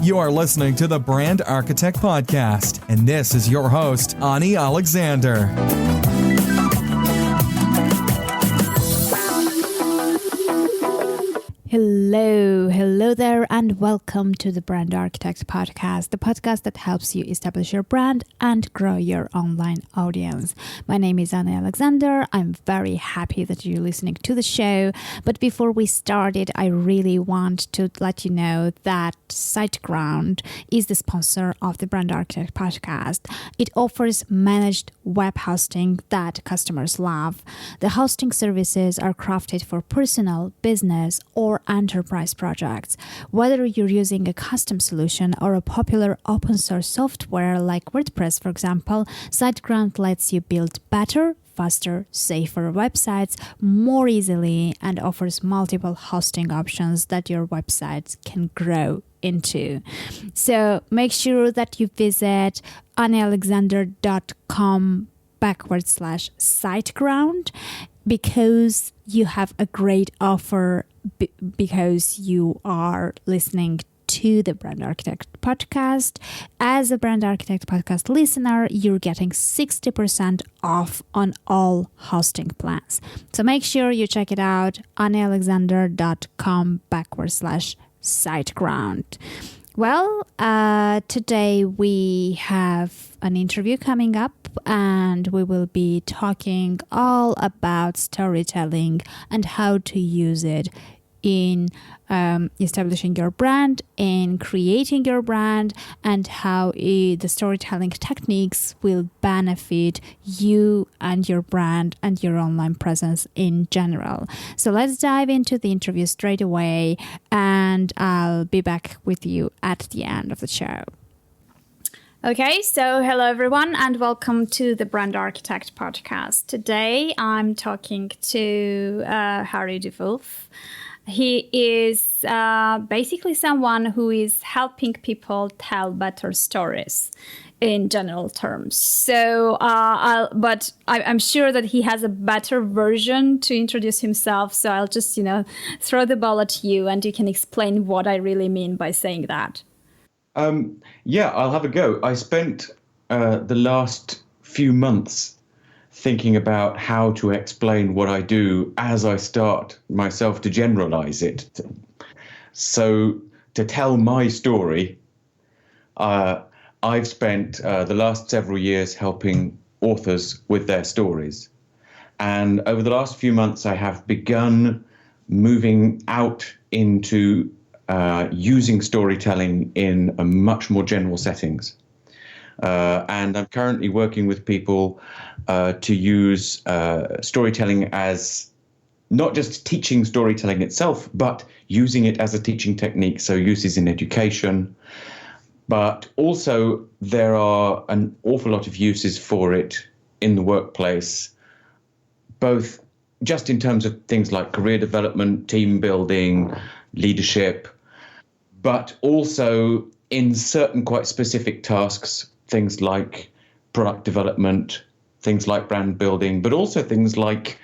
You are listening to the Brand Architect Podcast, and this is your host, Ani Alexander. Hello there, and welcome to the Brand Architect Podcast, the podcast that helps you establish your brand and grow your online audience. My name is Anna Alexander. I'm very happy that you're listening to the show. But before we started, I really want to let you know that SiteGround is the sponsor of the Brand Architect Podcast. It offers managed web hosting that customers love. The hosting services are crafted for personal, business, or enterprise projects. Whether you're using a custom solution or a popular open source software like WordPress, for example, SiteGround lets you build better, faster, safer websites more easily and offers multiple hosting options that your websites can grow into. So make sure that you visit anialexander.com/SiteGround because you have a great offer because you are listening to the Brand Architect Podcast. As a Brand Architect Podcast listener, you're getting 60% off on all hosting plans. So make sure you check it out, anialexander.com/SiteGround. Well, today we have an interview coming up, and we will be talking all about storytelling and how to use it in establishing your brand, in creating your brand, and how the storytelling techniques will benefit you and your brand and your online presence in general. So let's dive into the interview straight away, and I'll be back with you at the end of the show. Okay, so hello everyone and welcome to the Brand Architect Podcast. Today I'm talking to Harry DeWulf. He is basically someone who is helping people tell better stories in general terms. So, I'm sure that he has a better version to introduce himself. So I'll just, throw the ball at you and you can explain what I really mean by saying that. I'll have a go. I spent the last few months thinking about how to explain what I do as I start myself to generalize it. So to tell my story, I've spent the last several years helping authors with their stories. And over the last few months, I have begun moving out into using storytelling in a much more general settings. And I'm currently working with people to use storytelling as not just teaching storytelling itself, but using it as a teaching technique. So uses in education, but also there are an awful lot of uses for it in the workplace, both just in terms of things like career development, team building, leadership, but also in certain quite specific tasks, things like product development, things like brand building, but also things like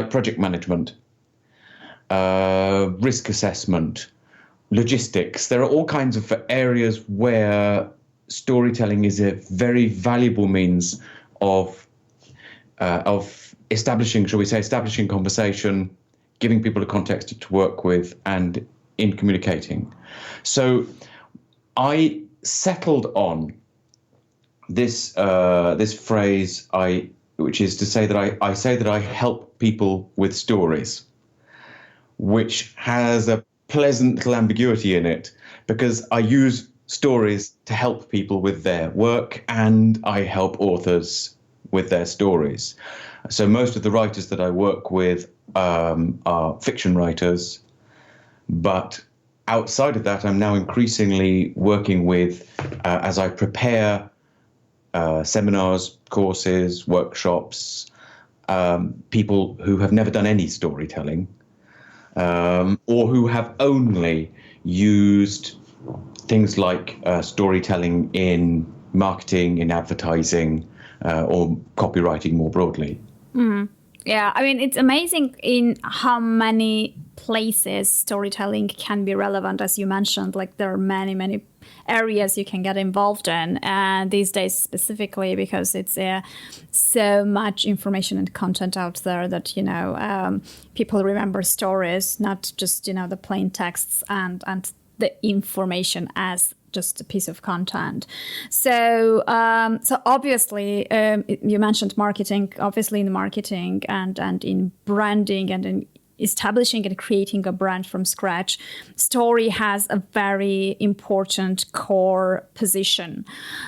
project management, risk assessment, logistics. There are all kinds of areas where storytelling is a very valuable means of establishing conversation, giving people a context to work with, and in communicating. So I settled on this phrase, which is to say that I say that I help people with stories, which has a pleasant little ambiguity in it, because I use stories to help people with their work and I help authors with their stories. So most of the writers that I work with are fiction writers, but outside of that, I'm now increasingly working with, as I prepare seminars, courses, workshops, people who have never done any storytelling, or who have only used things like storytelling in marketing, in advertising, or copywriting more broadly. Mm. Yeah, I mean, it's amazing in how many places storytelling can be relevant, as you mentioned. Like, there are many, many areas you can get involved in, and these days specifically because it's so much information and content out there that, people remember stories, not just, the plain texts and the information as just a piece of content. So obviously, you mentioned marketing. Obviously, in marketing and in branding and in establishing and creating a brand from scratch, story has a very important core position.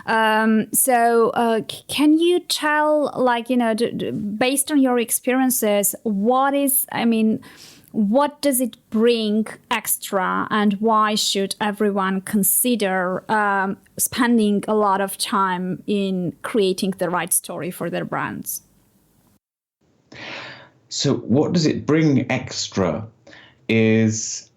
So can you tell, based on your experiences, what does it bring extra, and why should everyone consider spending a lot of time in creating the right story for their brands? So what does it bring extra is,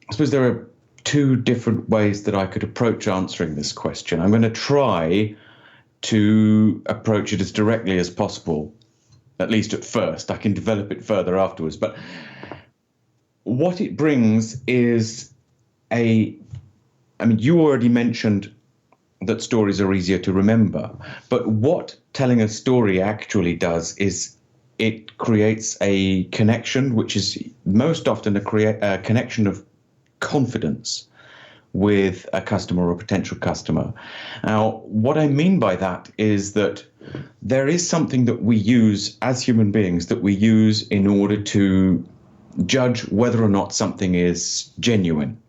I suppose there are two different ways that I could approach answering this question. I'm going to try to approach it as directly as possible, at least at first. I can develop it further afterwards. But what it brings is you already mentioned that stories are easier to remember. But what telling a story actually does is it creates a connection, which is most often a connection of confidence with a customer or potential customer. Now, what I mean by that is that there is something that we use as human beings that we use in order to judge whether or not something is genuine.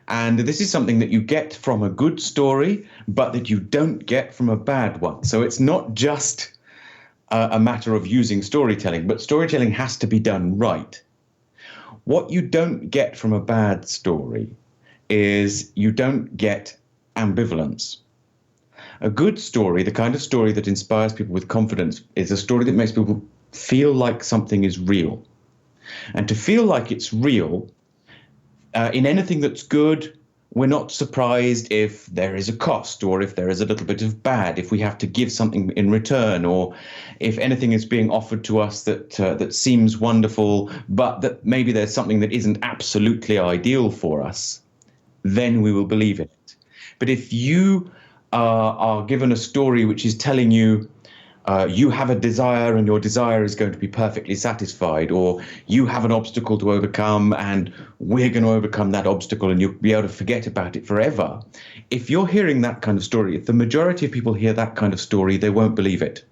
And this is something that you get from a good story, but that you don't get from a bad one. So it's not just a matter of using storytelling, but storytelling has to be done right. What you don't get from a bad story is you don't get ambivalence. A good story, the kind of story that inspires people with confidence, is a story that makes people feel like something is real. And to feel like it's real, in anything that's good, we're not surprised if there is a cost, or if there is a little bit of bad, if we have to give something in return, or if anything is being offered to us that seems wonderful, but that maybe there's something that isn't absolutely ideal for us, then we will believe in it. But if you are given a story which is telling you you have a desire and your desire is going to be perfectly satisfied, or you have an obstacle to overcome and we're going to overcome that obstacle and you'll be able to forget about it forever. If you're hearing that kind of story, if the majority of people hear that kind of story, they won't believe it.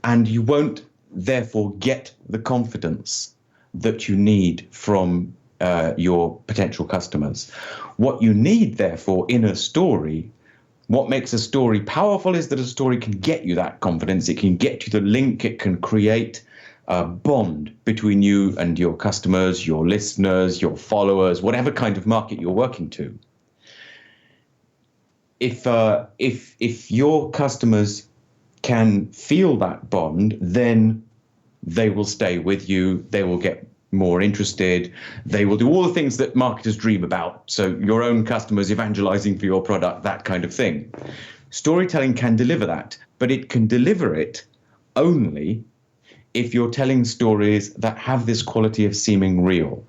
And you won't therefore get the confidence that you need from your potential customers. What you need, therefore, in a story, what makes a story powerful, is that a story can get you that confidence. It can get you the link. It can create a bond between you and your customers, your listeners, your followers, whatever kind of market you're working to. If your customers can feel that bond, then they will stay with you. They will get more interested. They will do all the things that marketers dream about. So your own customers evangelizing for your product, that kind of thing. Storytelling can deliver that, but it can deliver it only if you're telling stories that have this quality of seeming real.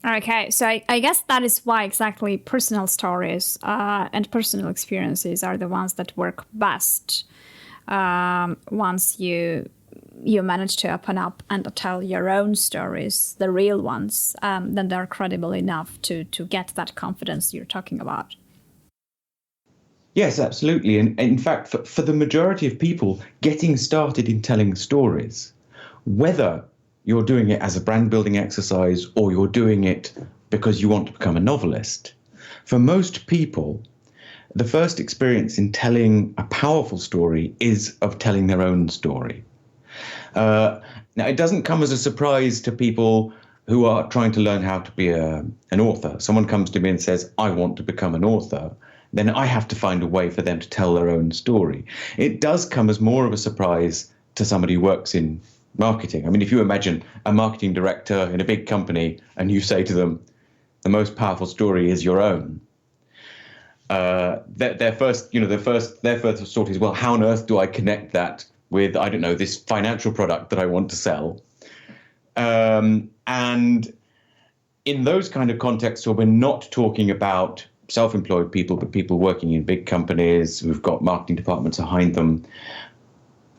Okay, so I guess that is why exactly personal stories and personal experiences are the ones that work best once you manage to open up and tell your own stories, the real ones, then they're credible enough to get that confidence you're talking about. Yes, absolutely. And in fact, for the majority of people getting started in telling stories, whether you're doing it as a brand building exercise or you're doing it because you want to become a novelist, for most people, the first experience in telling a powerful story is of telling their own story. Now, it doesn't come as a surprise to people who are trying to learn how to be an author. Someone comes to me and says, I want to become an author. Then I have to find a way for them to tell their own story. It does come as more of a surprise to somebody who works in marketing. I mean, if you imagine a marketing director in a big company and you say to them, the most powerful story is your own. Their first thought is, well, how on earth do I connect that with, I don't know, this financial product that I want to sell. And in those kind of contexts where we're not talking about self-employed people, but people working in big companies who've got marketing departments behind them,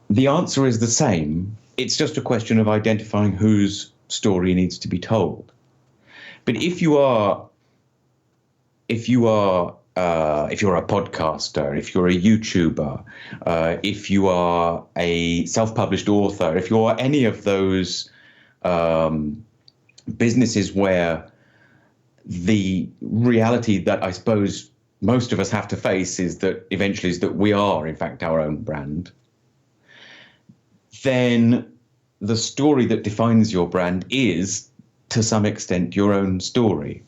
the answer is the same. It's just a question of identifying whose story needs to be told. But if you're a podcaster, if you're a YouTuber, if you are a self-published author, if you're any of those businesses where the reality that I suppose most of us have to face is that eventually is that we are, in fact, our own brand, then the story that defines your brand is, to some extent, your own story.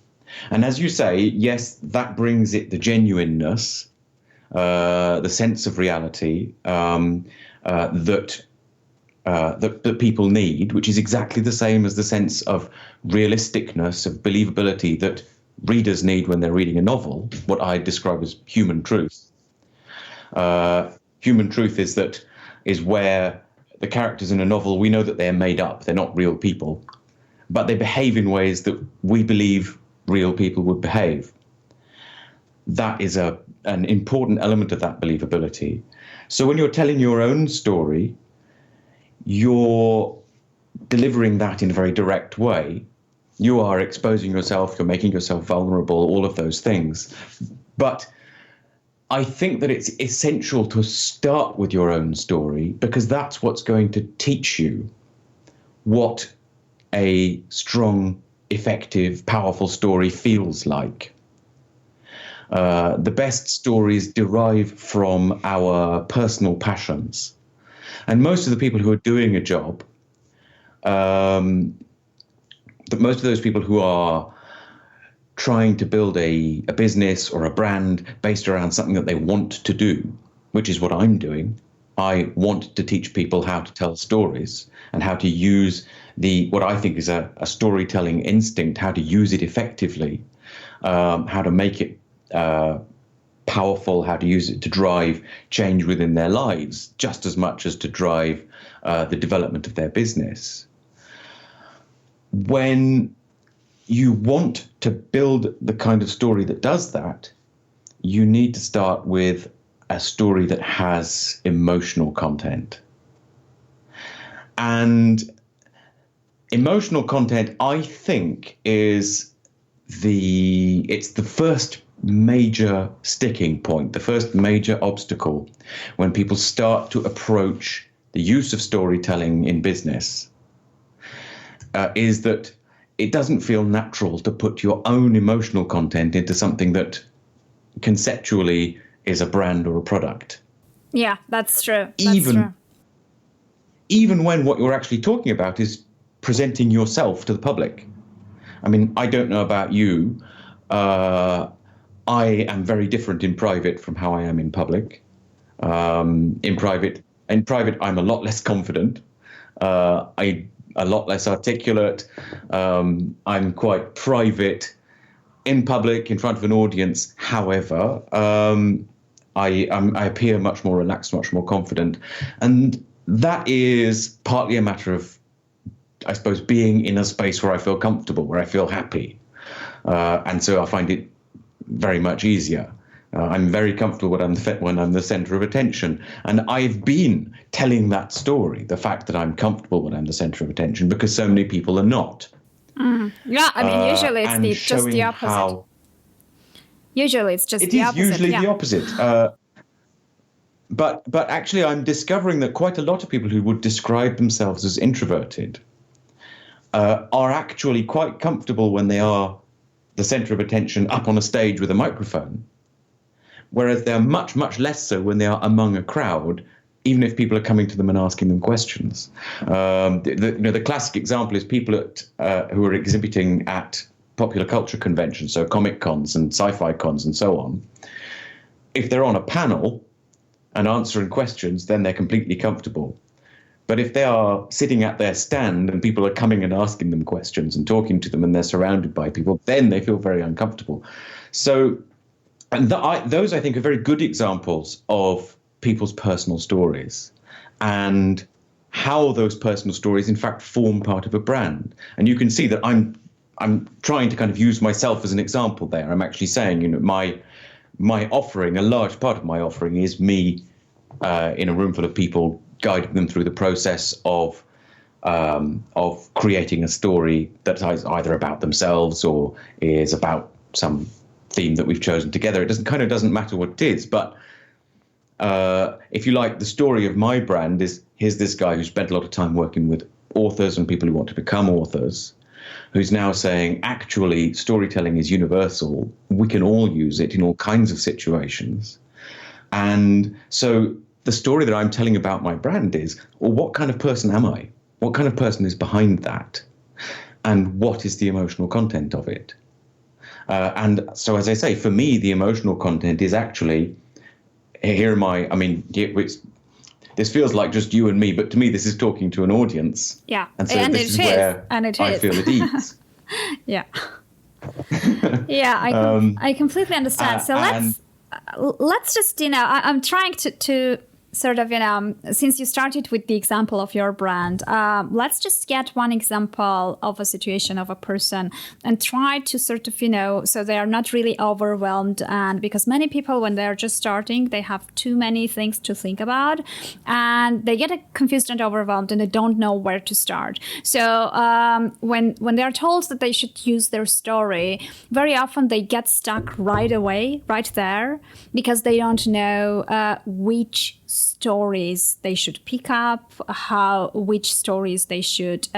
And as you say, yes, that brings it the genuineness, the sense of reality that people need, which is exactly the same as the sense of realisticness, of believability that readers need when they're reading a novel, what I describe as human truth. Human truth is where the characters in a novel, we know that they're made up, they're not real people, but they behave in ways that we believe real people would behave. That is an important element of that believability. So when you're telling your own story, you're delivering that in a very direct way. You are exposing yourself, you're making yourself vulnerable, all of those things. But I think that it's essential to start with your own story, because that's what's going to teach you what a strong, effective, powerful story feels like. The best stories derive from our personal passions. And most of the people who are doing a job, most of those people who are trying to build a business or a brand based around something that they want to do, which is what I'm doing. I want to teach people how to tell stories and how to use what I think is a storytelling instinct, how to use it effectively, how to make it powerful, how to use it to drive change within their lives, just as much as to drive the development of their business. When you want to build the kind of story that does that, you need to start with a story that has emotional content. And emotional content, I think, it's the first major sticking point, the first major obstacle when people start to approach the use of storytelling in business, is that it doesn't feel natural to put your own emotional content into something that conceptually is a brand or a product. Yeah, that's true. Even when what you're actually talking about is presenting yourself to the public. I mean, I don't know about you. I am very different in private from how I am in public. In private, I'm a lot less confident. A lot less articulate. I'm quite private. In public, in front of an audience, however, I appear much more relaxed, much more confident. And that is partly a matter of, I suppose, being in a space where I feel comfortable, where I feel happy. And so I find it very much easier. I'm very comfortable when I'm the center of attention. And I've been telling that story, the fact that I'm comfortable when I'm the center of attention, because so many people are not. Yeah, I mean, usually it's just the opposite. Usually it's just the opposite. It is usually the opposite. But actually, I'm discovering that quite a lot of people who would describe themselves as introverted are actually quite comfortable when they are the center of attention up on a stage with a microphone. Whereas they're much, much less so when they are among a crowd, even if people are coming to them and asking them questions. The classic example is people who are exhibiting at popular culture conventions, so comic cons and sci-fi cons and so on. If they're on a panel and answering questions, then they're completely comfortable. But if they are sitting at their stand and people are coming and asking them questions and talking to them and they're surrounded by people, then they feel very uncomfortable. So, and those, I think, are very good examples of people's personal stories. and how those personal stories, in fact, form part of a brand. And you can see that I'm trying to kind of use myself as an example there. I'm actually saying, my offering, a large part of my offering is me in a room full of people, guiding them through the process of creating a story that is either about themselves or is about some theme that we've chosen together. It doesn't matter what it is, but if you like, the story of my brand is, here's this guy who spent a lot of time working with authors and people who want to become authors, who's now saying, actually, storytelling is universal. We can all use it in all kinds of situations. And so the story that I'm telling about my brand is, well, what kind of person am I? What kind of person is behind that? And what is the emotional content of it? And so, as I say, for me, the emotional content is actually, this feels like just you and me, but to me, this is talking to an audience. Yeah. And so this is where I feel at ease. Yeah. Yeah, I completely understand. So let's just, I'm trying to sort of, since you started with the example of your brand, let's just get one example of a situation of a person and try to sort of, so they are not really overwhelmed. And because many people, when they're just starting, they have too many things to think about and they get confused and overwhelmed and they don't know where to start. So when they're told that they should use their story, very often they get stuck right away, right there, because they don't know which stories they should pick up, which stories they should,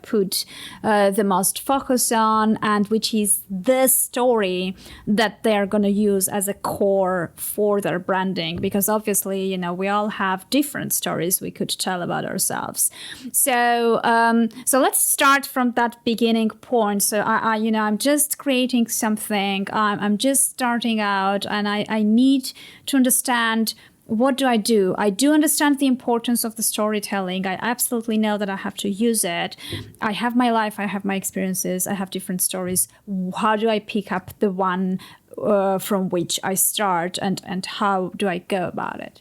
put the most focus on, and which is the story that they're going to use as a core for their branding. Because obviously, we all have different stories we could tell about ourselves. So let's start from that beginning point. So I'm just creating something. I'm just starting out, and I need to understand. What do? I do understand the importance of the storytelling. I absolutely know that I have to use it. I have my life, I have my experiences, I have different stories. How do I pick up the one from which I start, and how do I go about it?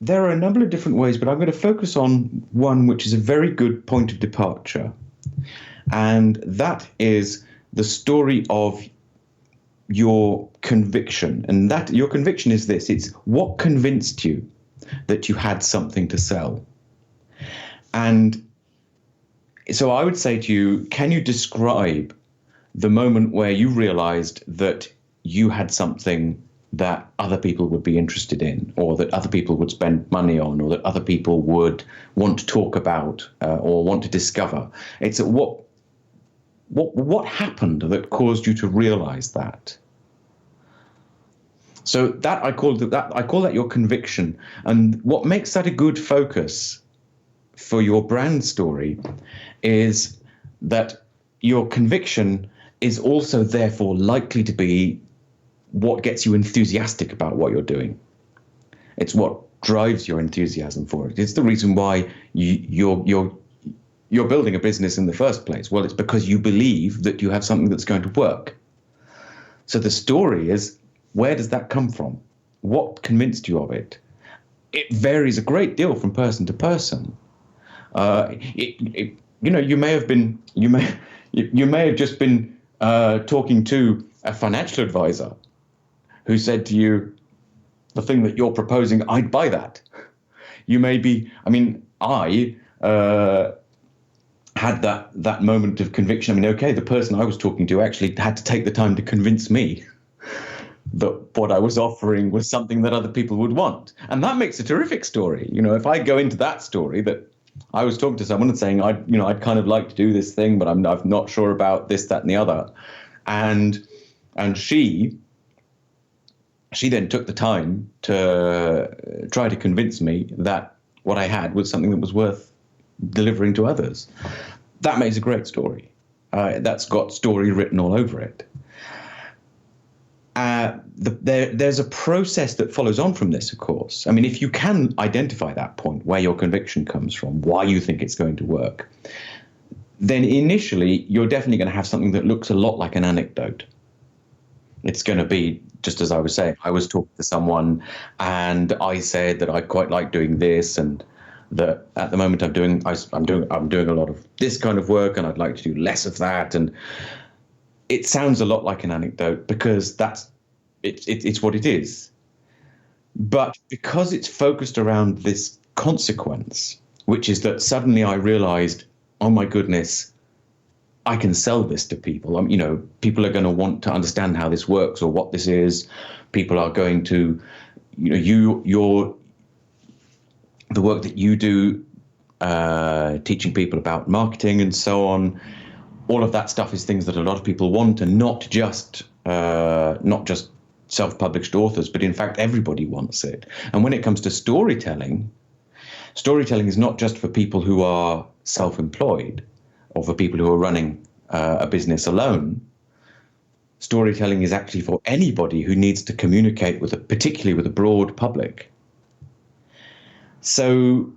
There are a number of different ways, but I'm going to focus on one which is a very good point of departure. And that is the story of your conviction. And that your conviction is this: it's what convinced you that you had something to sell. And so I would say to you, can you describe the moment where you realized that you had something that other people would be interested in, or that other people would spend money on, or that other people would want to talk about or want to discover? It's what happened that caused you to realize that? So that I call that your conviction. And what makes that a good focus for your brand story is that your conviction is also therefore likely to be what gets you enthusiastic about what you're doing. It's what drives your enthusiasm for it. It's the reason why you're building a business in the first place. Well, it's because you believe that you have something that's going to work. So the story is, where does that come from? What convinced you of it? It varies a great deal from person to person. You may have just been talking to a financial advisor who said to you, the thing that you're proposing, I'd buy that. You may be, I had that moment of conviction. The person I was talking to actually had to take the time to convince me that what I was offering was something that other people would want. And that makes a terrific story. If I go into that story that I was talking to someone and saying, I'd kind of like to do this thing, but I'm not sure about this, that, and the other. And she then took the time to try to convince me that what I had was something that was worth delivering to others. That makes a great story. That's got story written all over it. There's a process that follows on from this, of course. If you can identify that point where your conviction comes from, why you think it's going to work, then initially you're definitely going to have something that looks a lot like an anecdote. It's going to be, just as I was saying, I was talking to someone and I said that I quite like doing this, and that at the moment I'm doing a lot of this kind of work and I'd like to do less of that. And it sounds a lot like an anecdote because it's what it is. But because it's focused around this consequence, which is that suddenly I realized, oh my goodness, I can sell this to people. People are going to want to understand how this works or what this is. People are going to, the work that you do, teaching people about marketing and so on. All of that stuff is things that a lot of people want, and not just self-published authors, but in fact everybody wants it. And when it comes to storytelling is not just for people who are self-employed or for people who are running a business alone. Storytelling is actually for anybody who needs to communicate particularly with a broad public. So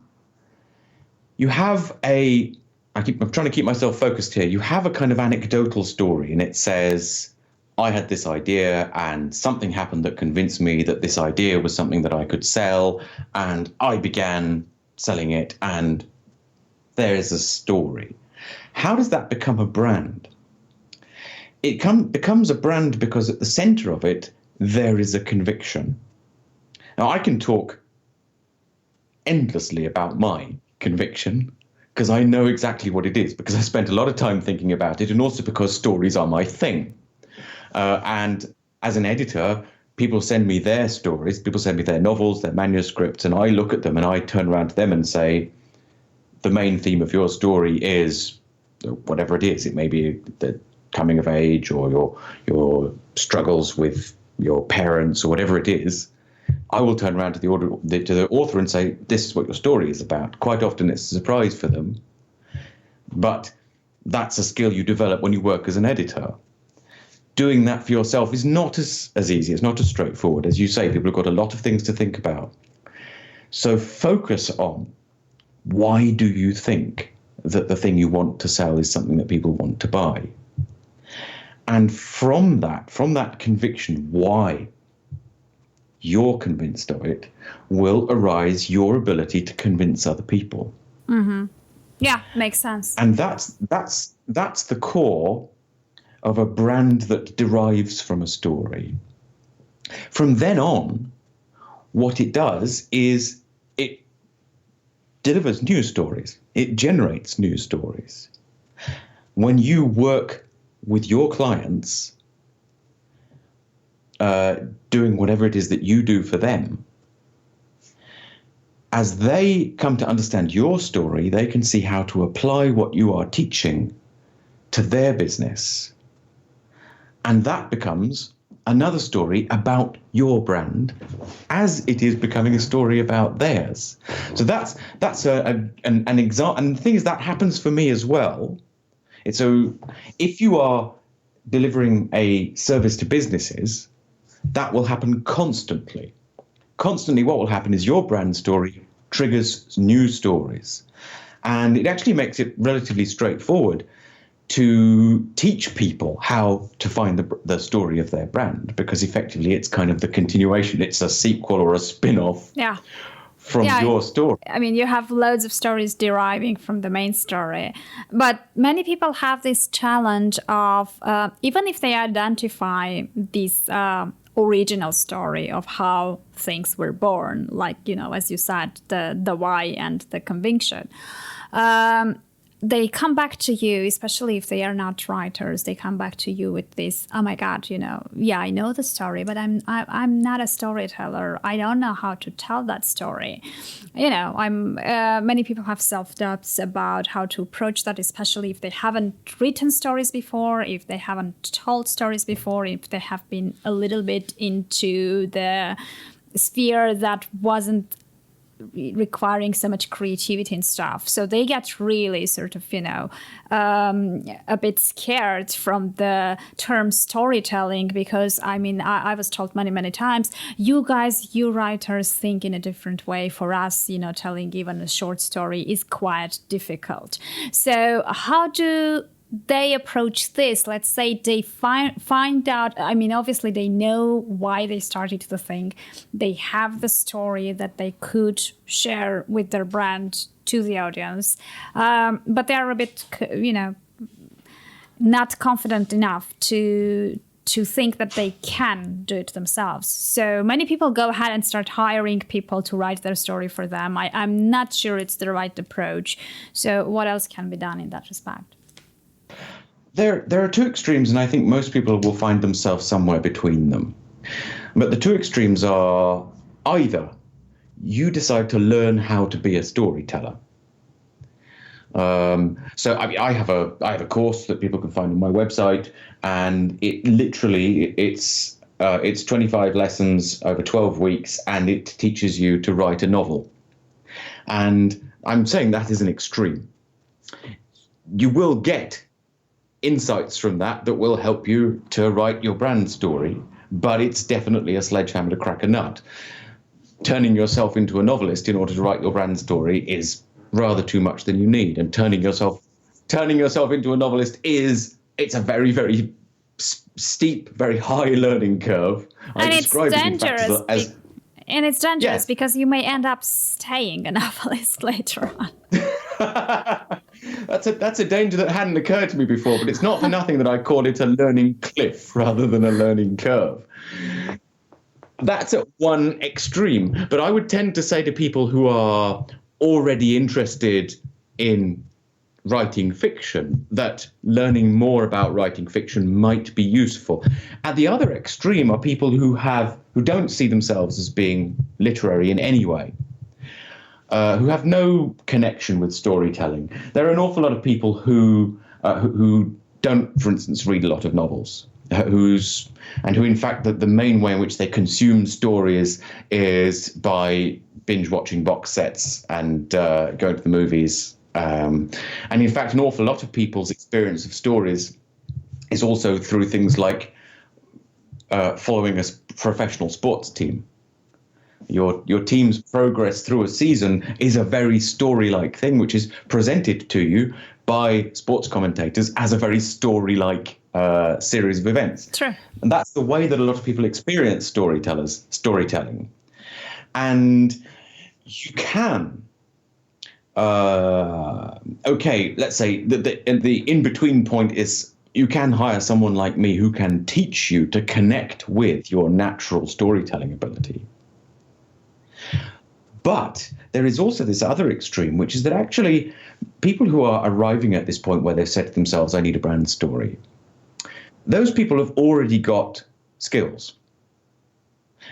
you have I'm trying to keep myself focused here. You have a kind of anecdotal story, and it says, I had this idea and something happened that convinced me that this idea was something that I could sell, and I began selling it, and there is a story. How does that become a brand? It becomes a brand because at the center of it, there is a conviction. Now, I can talk endlessly about my conviction because I know exactly what it is, because I spent a lot of time thinking about it, and also because stories are my thing. And as an editor, people send me their stories, people send me their novels, their manuscripts, and I look at them and I turn around to them and say, the main theme of your story is whatever it is. It may be the coming of age or your struggles with your parents or whatever it is. I will turn around to the author and say, this is what your story is about. Quite often it's a surprise for them, but that's a skill you develop when you work as an editor. Doing that for yourself is not as easy, it's not as straightforward. As you say, people have got a lot of things to think about. So focus on, why do you think that the thing you want to sell is something that people want to buy? And from that conviction, why you're convinced of it, will arise your ability to convince other people. Mm-hmm. Yeah, makes sense. And that's the core of a brand that derives from a story. From then on, what it does is it delivers new stories. It generates new stories. When you work with your clients, doing whatever it is that you do for them, as they come to understand your story, they can see how to apply what you are teaching to their business. And that becomes another story about your brand, as it is becoming a story about theirs. So that's an example. And the thing is, that happens for me as well. So if you are delivering a service to businesses, that will happen constantly. Constantly, what will happen is your brand story triggers new stories. And it actually makes it relatively straightforward to teach people how to find the story of their brand, because effectively it's kind of the continuation. It's a sequel or a spin-off from your story. I mean, you have loads of stories deriving from the main story. But many people have this challenge of, even if they identify this original story of how things were born, like, as you said, the why and the conviction, they come back to you, especially if they are not writers. They come back to you with this, oh my God, I know the story, but I'm not a storyteller. I don't know how to tell that story. Many people have self-doubts about how to approach that, especially if they haven't written stories before, if they haven't told stories before, if they have been a little bit into the sphere that wasn't requiring so much creativity and stuff. So they get really sort of, a bit scared from the term storytelling, because I was told many, many times, you writers think in a different way. For us, telling even a short story is quite difficult. So how do they approach this? Let's say they find out, I mean, obviously they know why they started the thing. They have the story that they could share with their brand to the audience. But they are a bit, not confident enough to think that they can do it themselves. So many people go ahead and start hiring people to write their story for them. I'm not sure it's the right approach. So what else can be done in that respect? There are two extremes, and I think most people will find themselves somewhere between them. But the two extremes are either you decide to learn how to be a storyteller. So I have a course that people can find on my website, and it's 25 lessons over 12 weeks, and it teaches you to write a novel. And I'm saying that is an extreme. You will get insights from that will help you to write your brand story, but it's definitely a sledgehammer to crack a nut. Turning yourself into a novelist in order to write your brand story is rather too much than you need, and turning yourself into a novelist it's a very, very steep, very high learning curve. And it's dangerous. And it's dangerous because you may end up staying a novelist later on. That's a danger that hadn't occurred to me before, but it's not for nothing that I call it a learning cliff rather than a learning curve. That's at one extreme. But I would tend to say to people who are already interested in writing fiction that learning more about writing fiction might be useful. At the other extreme are people who don't see themselves as being literary in any way, who have no connection with storytelling. There are an awful lot of people who don't, for instance, read a lot of novels, who in fact the main way in which they consume stories is by binge watching box sets and going to the movies. And in fact, an awful lot of people's experience of stories is also through things like following a professional sports team. Your team's progress through a season is a very story-like thing, which is presented to you by sports commentators as a very story-like series of events. True. And that's the way that a lot of people experience storytelling. And you can, let's say the in-between point is you can hire someone like me who can teach you to connect with your natural storytelling ability. But there is also this other extreme, which is that actually people who are arriving at this point where they've said to themselves, I need a brand story, those people have already got skills.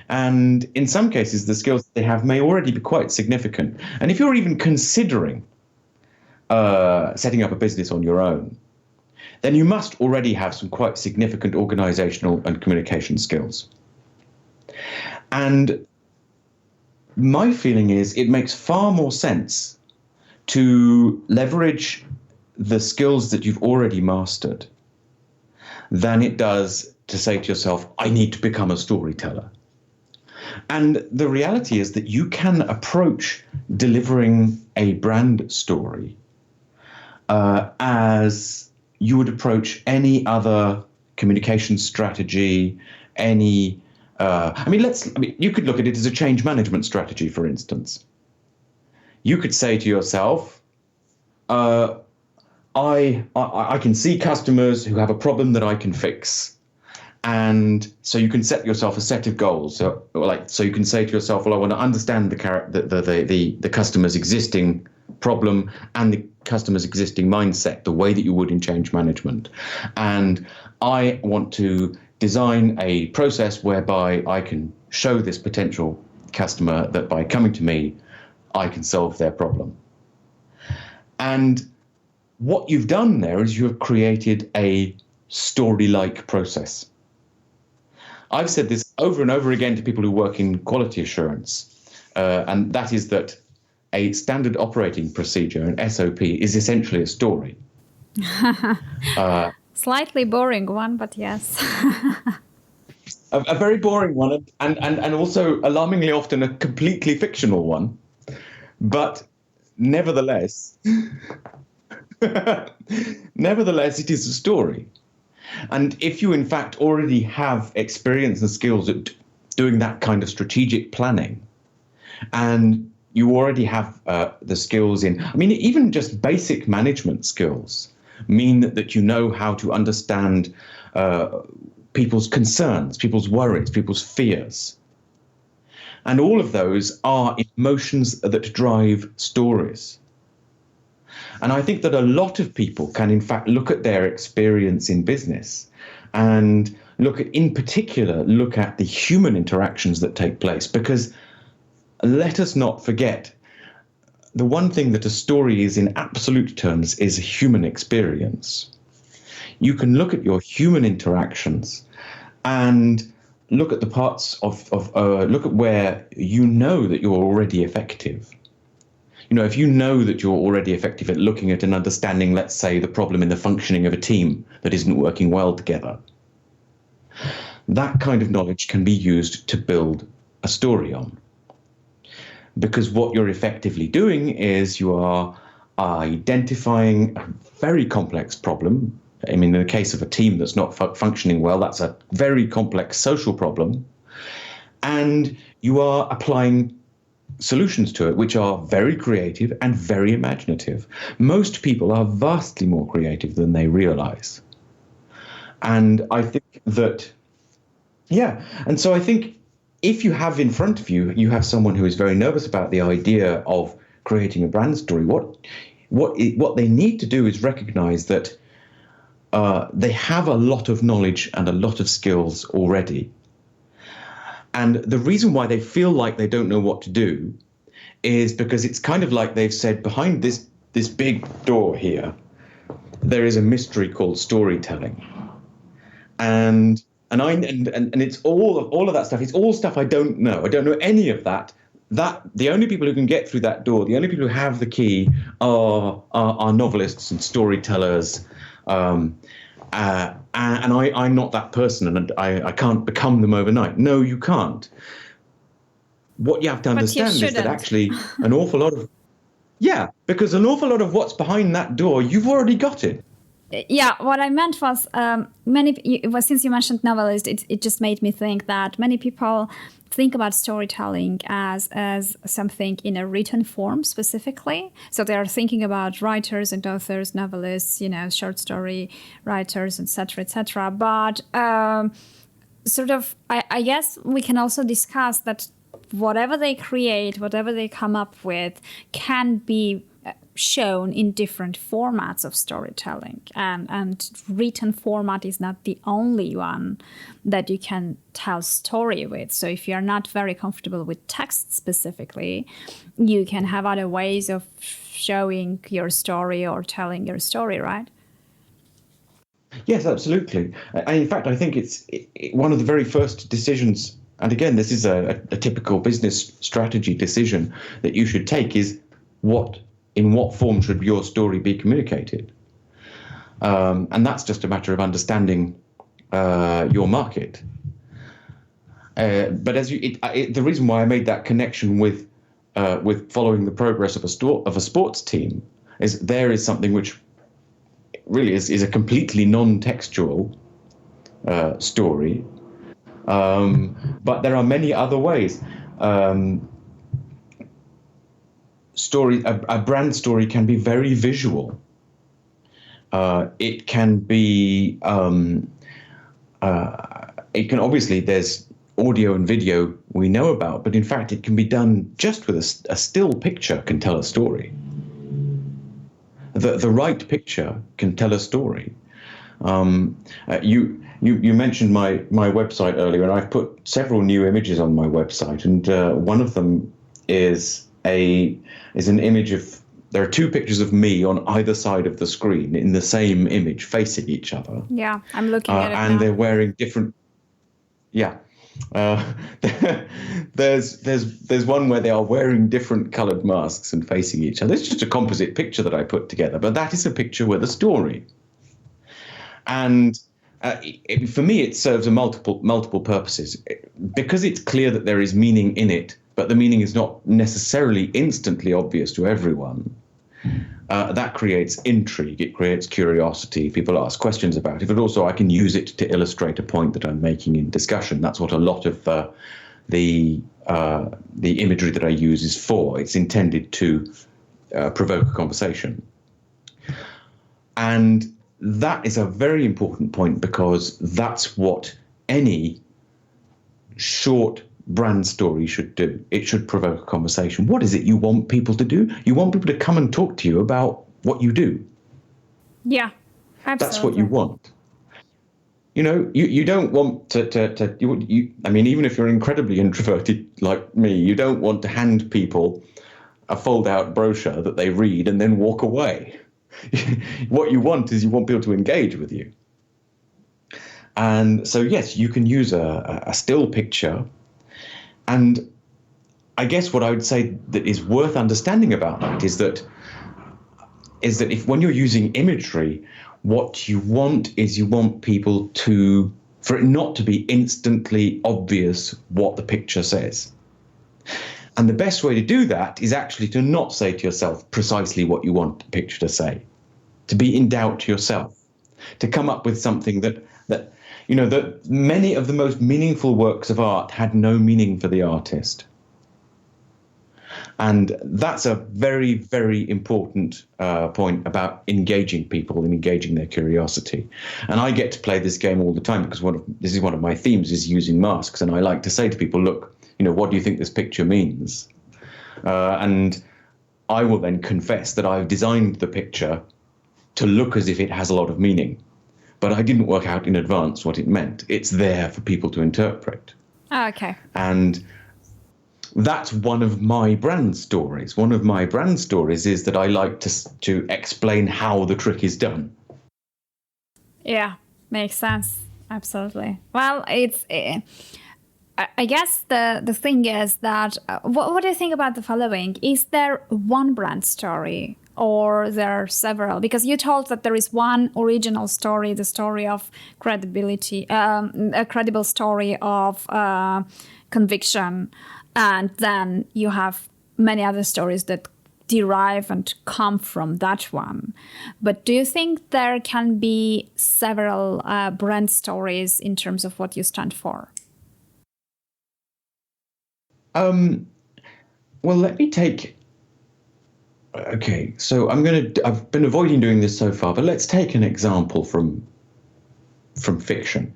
And in some cases, the skills that they have may already be quite significant. And if you're even considering setting up a business on your own, then you must already have some quite significant organizational and communication skills. And my feeling is it makes far more sense to leverage the skills that you've already mastered than it does to say to yourself, I need to become a storyteller. And the reality is that you can approach delivering a brand story as you would approach any other communication strategy, you could look at it as a change management strategy, for instance. You could say to yourself, I can see customers who have a problem that I can fix. And so you can set yourself a set of goals. So you can say to yourself, well, I want to understand the customer's existing problem and the customer's existing mindset, the way that you would in change management. And I want to design a process whereby I can show this potential customer that by coming to me, I can solve their problem. And what you've done there is you have created a story-like process. I've said this over and over again to people who work in quality assurance, and that is that a standard operating procedure, an SOP, is essentially a story. Slightly boring one, but yes. a very boring one, and also alarmingly often a completely fictional one. But nevertheless, nevertheless, it is a story. And if you, in fact, already have experience and skills at doing that kind of strategic planning, and you already have the skills in, I mean, even just basic management skills mean that you know how to understand people's concerns, people's worries, people's fears. And all of those are emotions that drive stories. And I think that a lot of people can, in fact, look at their experience in business and look at the human interactions that take place. Because let us not forget, the one thing that a story is in absolute terms is a human experience. You can look at your human interactions and look at the parts look at where you know that you're already effective. You know, if you know that you're already effective at looking at and understanding, let's say, the problem in the functioning of a team that isn't working well together, that kind of knowledge can be used to build a story on. Because what you're effectively doing is you are identifying a very complex problem. I mean, in the case of a team that's not functioning well, that's a very complex social problem. And you are applying solutions to it, which are very creative and very imaginative. Most people are vastly more creative than they realize. And I think that, yeah, and so I think if you have in front of you, you have someone who is very nervous about the idea of creating a brand story, what they need to do is recognize that they have a lot of knowledge and a lot of skills already. And the reason why they feel like they don't know what to do is because it's kind of like they've said, behind this big door here, there is a mystery called storytelling. And it's all of that stuff. It's all stuff I don't know. I don't know any of that. The only people who can get through that door, the only people who have the key are novelists and storytellers. And I'm not that person, and I can't become them overnight. No, you can't. What you have to understand is that actually an awful lot of, because an awful lot of what's behind that door, you've already got it. Yeah, what I meant was since you mentioned novelist, it just made me think that many people think about storytelling as something in a written form specifically. So they are thinking about writers and authors, novelists, short story writers, etc., etc. But I guess we can also discuss that whatever they create, whatever they come up with, can be shown in different formats of storytelling, and written format is not the only one that you can tell story with. So if you're not very comfortable with text specifically, you can have other ways of showing your story or telling your story, right? Yes, absolutely. In fact, I think it's one of the very first decisions, and again, this is a typical business strategy decision that you should take, is in what form should your story be communicated? And that's just a matter of understanding your market. But the reason why I made that connection with following the progress of a sports team is there is something which really is a completely non-textual story. But there are many other ways. A brand story can be very visual. It can be, obviously there's audio and video we know about, but in fact it can be done just with a still picture can tell a story. The right picture can tell a story. You mentioned my website earlier, and I've put several new images on my website, and one of them is an image of, there are two pictures of me on either side of the screen in the same image facing each other. Yeah, I'm looking at it and now. They're wearing different, there's one where they are wearing different coloured masks and facing each other. It's just a composite picture that I put together, but that is a picture with a story. And for me, it serves multiple purposes, because it's clear that there is meaning in it, but the meaning is not necessarily instantly obvious to everyone. that creates intrigue. It creates curiosity. People ask questions about it, but also I can use it to illustrate a point that I'm making in discussion. That's what a lot of the imagery that I use is for. It's intended to provoke a conversation. And that is a very important point, because that's what any short brand story should do. It should provoke a conversation. What is it you want people to do? You want people to come and talk to you about what you do. Yeah, absolutely. That's what you want. You know, you don't want I mean, even if you're incredibly introverted like me, you don't want to hand people a fold-out brochure that they read and then walk away. What you want is you want people to engage with you. And so, yes, you can use a still picture. And I guess what I would say that is worth understanding about that is that if when you're using imagery, what you want is you want people for it not to be instantly obvious what the picture says. And the best way to do that is actually to not say to yourself precisely what you want the picture to say, to be in doubt yourself, to come up with something that many of the most meaningful works of art had no meaning for the artist. And that's a very, very important point about engaging people and engaging their curiosity. And I get to play this game all the time because this is one of my themes, is using masks. And I like to say to people, look, what do you think this picture means? And I will then confess that I've designed the picture to look as if it has a lot of meaning. But I didn't work out in advance what it meant. It's there for people to interpret. Oh, okay. And that's one of my brand stories. One of my brand stories is that I like to explain how the trick is done. Yeah, makes sense. Absolutely. Well, I guess the thing is that, what do you think about the following? Is there one brand story, or there are several? Because you told that there is one original story, the story of credibility, a credible story of conviction, and then you have many other stories that derive and come from that one. But do you think there can be several brand stories in terms of what you stand for? Well, let me take. Okay, so I've been avoiding doing this so far, but let's take an example from fiction.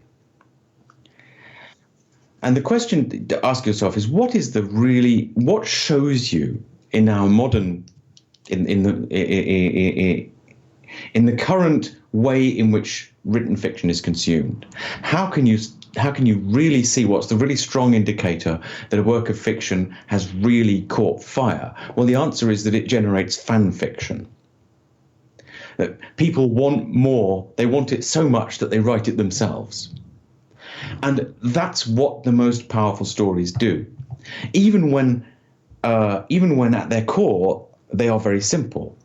And the question to ask yourself is, what shows you in our modern, in the current way in which written fiction is consumed? How can you really see what's the really strong indicator that a work of fiction has really caught fire? Well, the answer is that it generates fan fiction. That people want more, they want it so much that they write it themselves. And that's what the most powerful stories do. Even when at their core, they are very simple.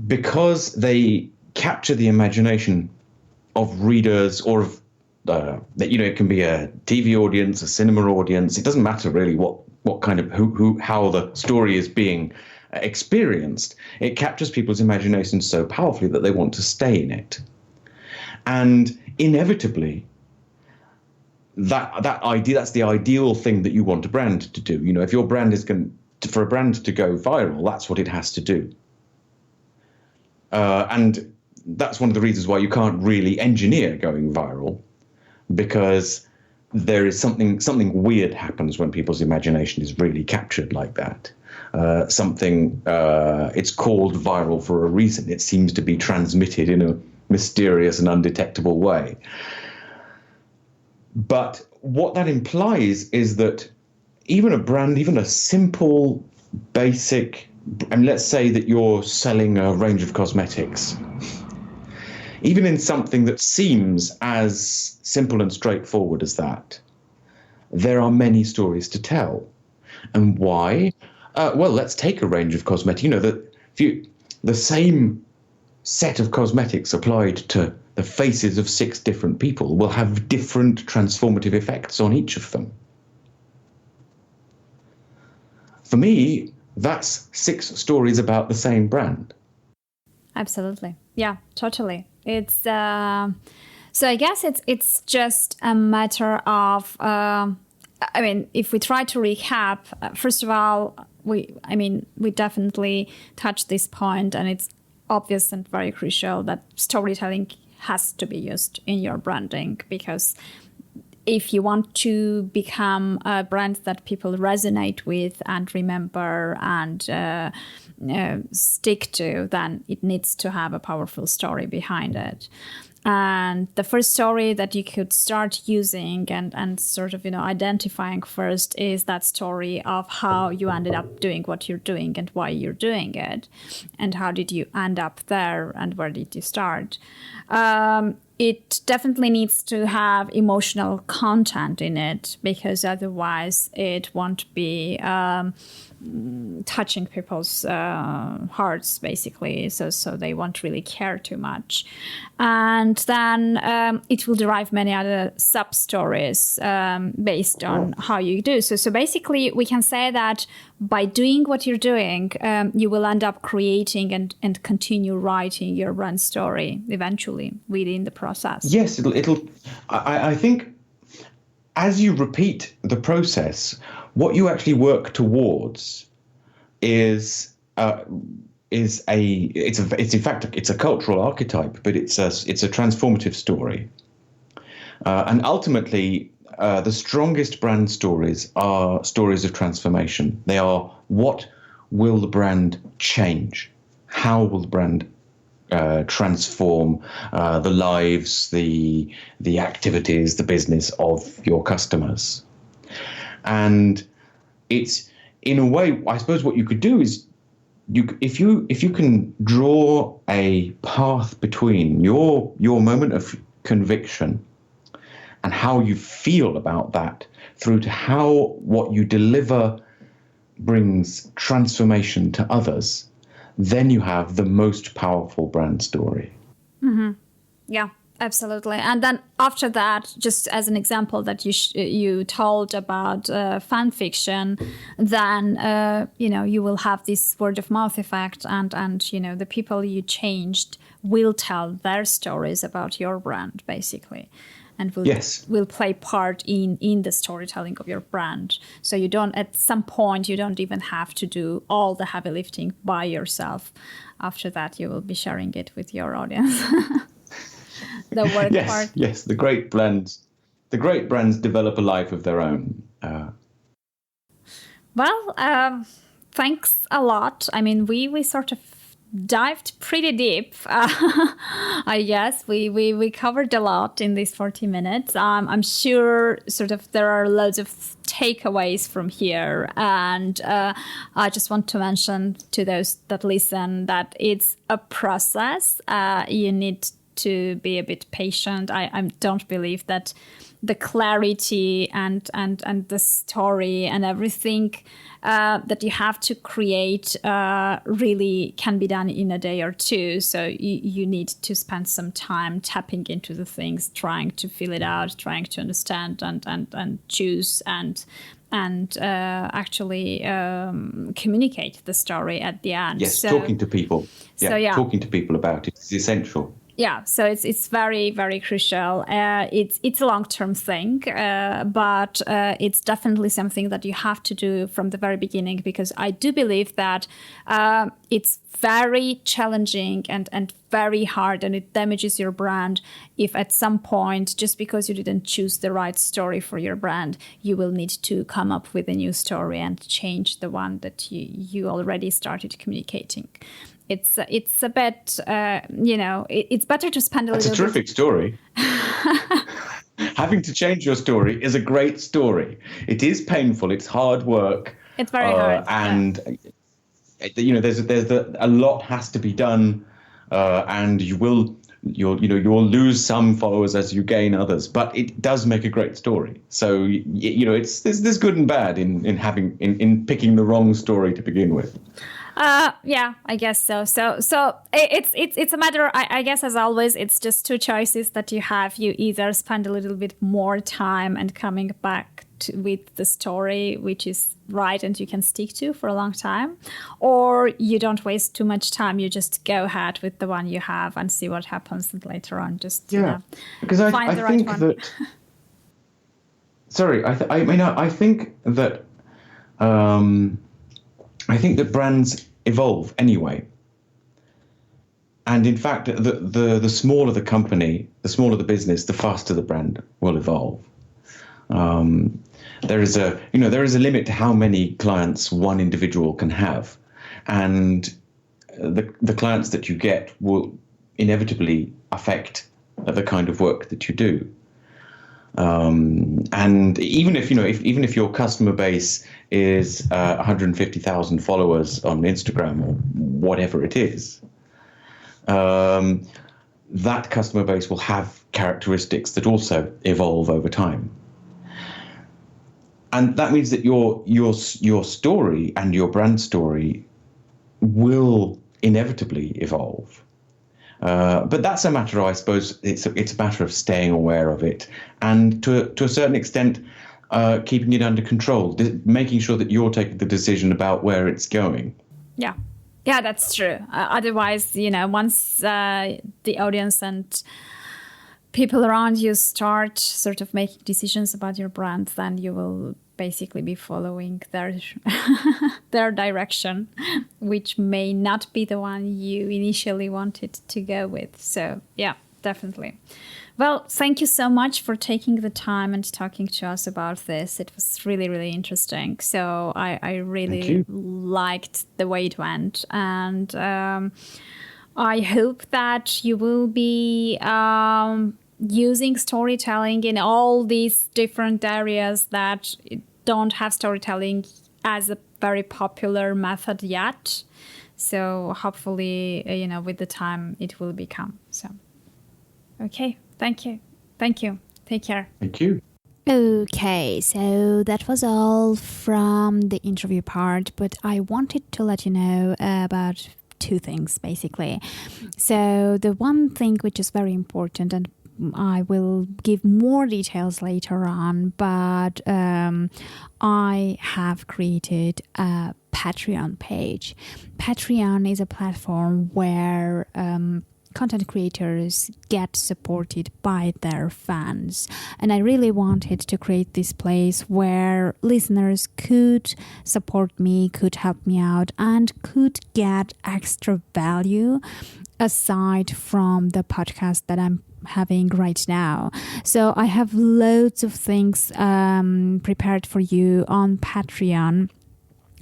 Because they capture the imagination of readers, or of it can be a TV audience, a cinema audience. It doesn't matter really what kind of how the story is being experienced. It captures people's imagination so powerfully that they want to stay in it. And inevitably, that's the ideal thing that you want a brand to do. If your brand is for a brand to go viral, that's what it has to do. And that's one of the reasons why you can't really engineer going viral, because there is something weird happens when people's imagination is really captured like that. It's called viral for a reason. It seems to be transmitted in a mysterious and undetectable way. But what that implies is that even a brand, even a simple, basic, and let's say that you're selling a range of cosmetics, even in something that seems as simple and straightforward as that, there are many stories to tell. And why? Well, let's take a range of cosmetics. The same set of cosmetics applied to the faces of 6 different people will have different transformative effects on each of them. For me, that's 6 stories about the same brand. Absolutely. Yeah, totally. It's so I guess it's just a matter of I mean, if we try to recap, first of all, we definitely touched this point, and it's obvious and very crucial that storytelling has to be used in your branding, because if you want to become a brand that people resonate with and remember and stick to, then it needs to have a powerful story behind it. And the first story that you could start using and sort of, identifying first is that story of how you ended up doing what you're doing and why you're doing it. And how did you end up there and where did you start? It definitely needs to have emotional content in it, because otherwise it won't be touching people's hearts, basically, so they won't really care too much. And then it will derive many other sub-stories based on how you do. So basically, we can say that by doing what you're doing, you will end up creating and continue writing your brand story eventually within the process. Yes, I think as you repeat the process, what you actually work towards is in fact a cultural archetype, but it's a transformative story, and ultimately the strongest brand stories are stories of transformation. They are, what will the brand change? How will the brand transform the lives, the activities, the business of your customers? And it's, in a way, I suppose what you could do is, if you can draw a path between your moment of conviction and how you feel about that through to how what you deliver brings transformation to others, then you have the most powerful brand story. Mm-hmm. Yeah, absolutely. And then after that, just as an example that you told about fan fiction, then you will have this word of mouth effect, and the people you changed will tell their stories about your brand, basically, and will play part in the storytelling of your brand. So at some point you don't even have to do all the heavy lifting by yourself. After that, you will be sharing it with your audience. The work part. Yes, the great brands develop a life of their own. Thanks a lot. I mean, we sort of dived pretty deep. I guess we covered a lot in these 40 minutes. I'm sure sort of there are loads of takeaways from here, and I just want to mention to those that listen that it's a process. You need to be a bit patient. I don't believe that the clarity and the story and everything that you have to create really can be done in a day or two. So you need to spend some time tapping into the things, trying to feel it out, trying to understand and choose and actually communicate the story at the end. Yes, talking to people. Talking to people about it is essential. Yeah, so it's very, very crucial. It's a long-term thing, but it's definitely something that you have to do from the very beginning, because I do believe that it's very challenging and very hard, and it damages your brand if at some point, just because you didn't choose the right story for your brand, you will need to come up with a new story and change the one that you already started communicating. It's a bit, it's better to spend a little bit. That's a terrific story. Having to change your story is a great story. It is painful. It's hard work. It's very hard. And, there's a lot has to be done, and you'll lose some followers as you gain others, but it does make a great story. So, there's good and bad in picking the wrong story to begin with. Yeah, I guess so. So it's a matter, I guess, as always, it's just two choices that you have. You either spend a little bit more time and coming back with the story which is right and you can stick to for a long time, or you don't waste too much time. You just go ahead with the one you have and see what happens, and later on just because I find the think right one. that. Sorry, I think that brands evolve anyway. And in fact, the smaller the company, the smaller the business, the faster the brand will evolve. There is a limit to how many clients one individual can have, and the clients that you get will inevitably affect the kind of work that you do. And even if your customer base is 150,000 followers on Instagram or whatever it is, that customer base will have characteristics that also evolve over time. And that means that your story and your brand story will inevitably evolve. But that's a matter of, I suppose, it's a matter of staying aware of it, and to a certain extent, keeping it under control, making sure that you're taking the decision about where it's going. Yeah, that's true. Otherwise, once the audience and people around you start sort of making decisions about your brand, then you will basically be following their direction, which may not be the one you initially wanted to go with. So yeah, definitely. Well, thank you so much for taking the time and talking to us about this. It was really, really interesting. So I really liked the way it went. And I hope that you will be using storytelling in all these different areas that don't have storytelling as a very popular method yet. So hopefully, with the time it will become. So, okay. Thank you. Take care. Thank you. Okay, so that was all from the interview part, but I wanted to let you know about two things, basically. So the one thing which is very important, and I will give more details later on, but I have created a Patreon page. Patreon is a platform where content creators get supported by their fans. And I really wanted to create this place where listeners could support me, could help me out, and could get extra value aside from the podcast that I'm having right now. So I have loads of things prepared for you on Patreon.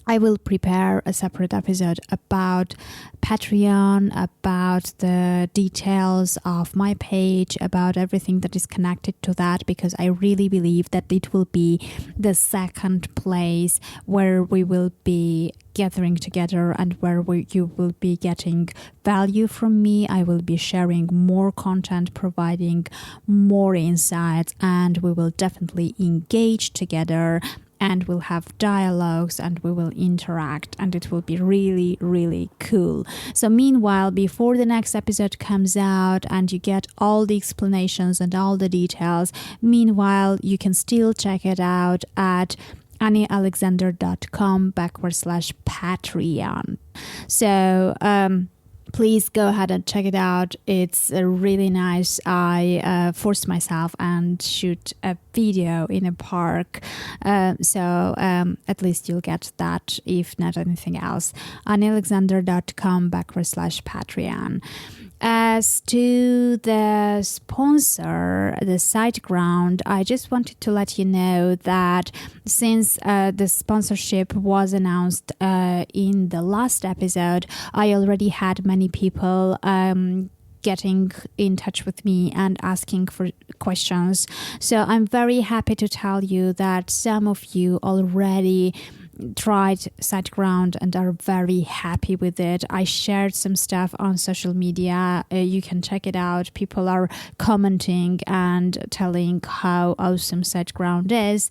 I will prepare a separate episode about Patreon, about the details of my page, about everything that is connected to that, because I really believe that it will be the second place where we will be gathering together and where you will be getting value from me. I will be sharing more content, providing more insights, and we will definitely engage together. And we'll have dialogues and we will interact, and it will be really, really cool. So meanwhile, before the next episode comes out and you get all the explanations and all the details, meanwhile, you can still check it out at anniealexander.com/Patreon. So, please go ahead and check it out. It's really nice. I forced myself and shoot a video in a park. So at least you'll get that, if not anything else. anniealexander.com/Patreon. As to the sponsor, the SiteGround, I just wanted to let you know that since the sponsorship was announced in the last episode, I already had many people getting in touch with me and asking for questions. So I'm very happy to tell you that some of you already tried SiteGround and are very happy with it. I shared some stuff on social media. You can check it out. People are commenting and telling how awesome SiteGround is.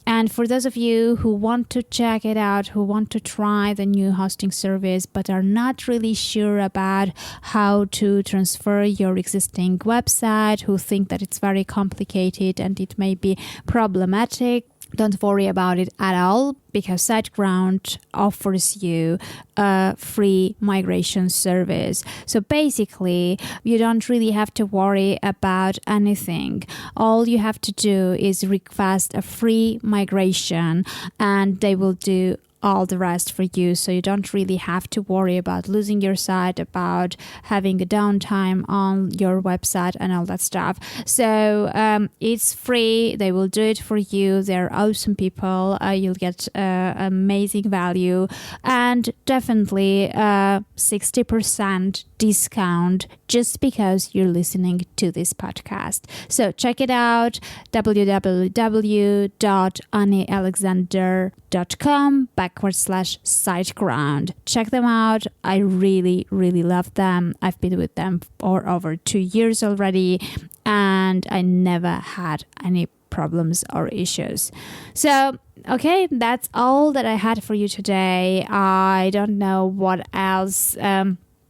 And for those of you who want to check it out, who want to try the new hosting service but are not really sure about how to transfer your existing website, who think that it's very complicated and it may be problematic, don't worry about it at all, because SiteGround offers you a free migration service. So basically, you don't really have to worry about anything. All you have to do is request a free migration, and they will do all the rest for you. So you don't really have to worry about losing your site, about having a downtime on your website and all that stuff. So it's free. They will do it for you. They're awesome people. You'll get amazing value, and definitely 60% discount just because you're listening to this podcast. So check it out, www.anialexander.com/SiteGround. Check them out. I really, really love them. I've been with them for over 2 years already, and I never had any problems or issues. So, okay, that's all that I had for you today. I don't know what else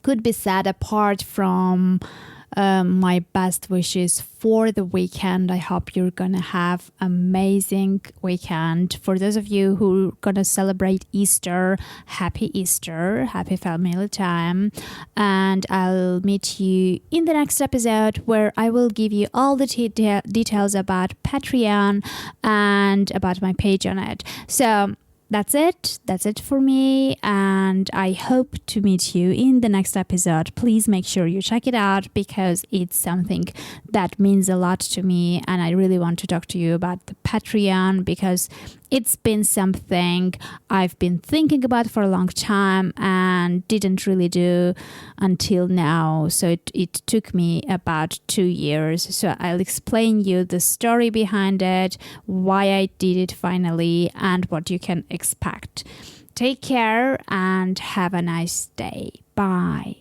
could be said apart from my best wishes for the weekend. I hope you're gonna have amazing weekend. For those of you who are gonna celebrate Easter, happy family time, and I'll meet you in the next episode, where I will give you all the details about Patreon and about my page on it. So that's it for me, and I hope to meet you in the next episode. Please make sure you check it out, because it's something that means a lot to me, and I really want to talk to you about the Patreon, because it's been something I've been thinking about for a long time and didn't really do until now. So it took me about 2 years. So I'll explain you the story behind it, why I did it finally, and what you can expect. Take care and have a nice day. Bye.